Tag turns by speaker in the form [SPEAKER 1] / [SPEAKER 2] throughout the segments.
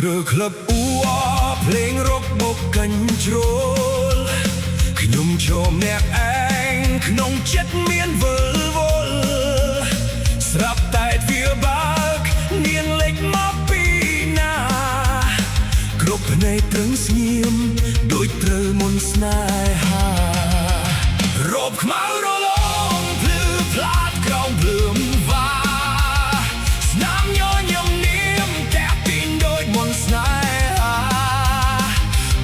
[SPEAKER 1] ជ្រើក្លឹបអ៊ូអភ្លេងរកបុកកញ្ជ្រោលខ្ញុំចូលម្នាក់ឯងក្នុងចិត្តមានវិលវល់ស្រាប់តែទ្វារបើកនាងលេចមកពីណាគ្រប់ភ្នែកត្រឹងស្ងៀមដូចត្រូវមន្តស្នេហារ៉ូបខ្មៅរលងភ្លឺផ្លាតក្រោមភ្លើងវ៉ាស្នាមញញឹមនាមតែពីនដូចមន្តស្នេហា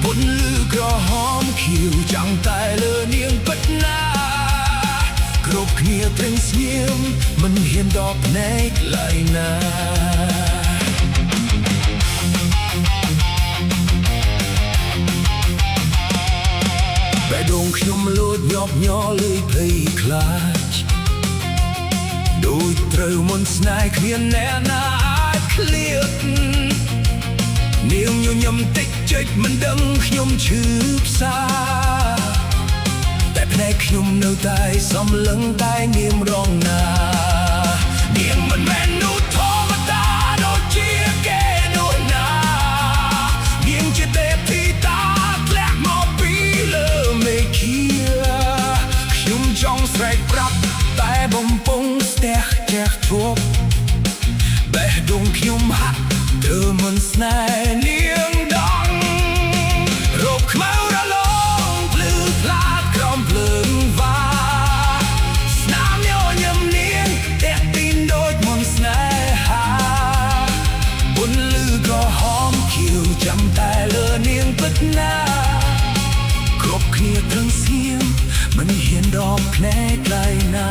[SPEAKER 1] ពន្លឺក្រហមខៀវចាំងតែលើនាងពិតណាគ្រប់គ្នាត្រឹងស្ងៀមមិនហ៊ានដល់ភ្នែកឡើយណាបេះដូងខ្ញុំលោតញាប់ញ័រលឺភ័យខ្លាចដូចត្រូវមន្តស្នេហ៍គ្មានអ្នកណាអាចឃ្លាតនាងញញឹមតិចចេចមិនដឹងខ្ញុំឈឺផ្សាតែភ្នែកខ្ញុំនៅតែសំឡឹងតែងៀមរងណានាងមិនមែននូធម្មតាដូចជាគេនោះណានាងជាទេពធីតាធ្លាក់មកពីលើមេឃាខ្ញុំចង់ស្រែកប្រាប់តែបំពង់ស្ទះជះឈប់បេះដូងខ្ញុំហាក់ធ្វើមិនស្នេហ៍នាងដងរោគខ្មៅរលងភ្លឺផ្លាតក្រោមភ្លើងវ៉ាស្នាមញញឹមនាងតែពីនដូចមន្តស្នេហាពន្លឺក្រហមខៀវចាំតែលើនាងពិតណាគ្រប់គ្នាត្រឹងស្ងៀមមិនហ៊ានដល់ភ្នែកឡើយណា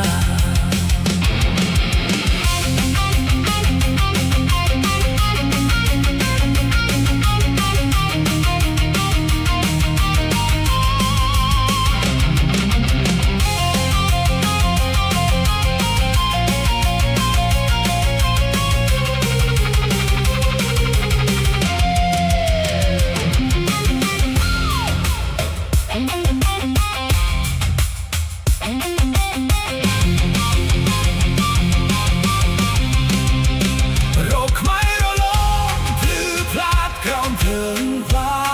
[SPEAKER 1] រោគខ្មៅរលងភ្លឺផ្លាតក្រោមភ្លើងវ៉ា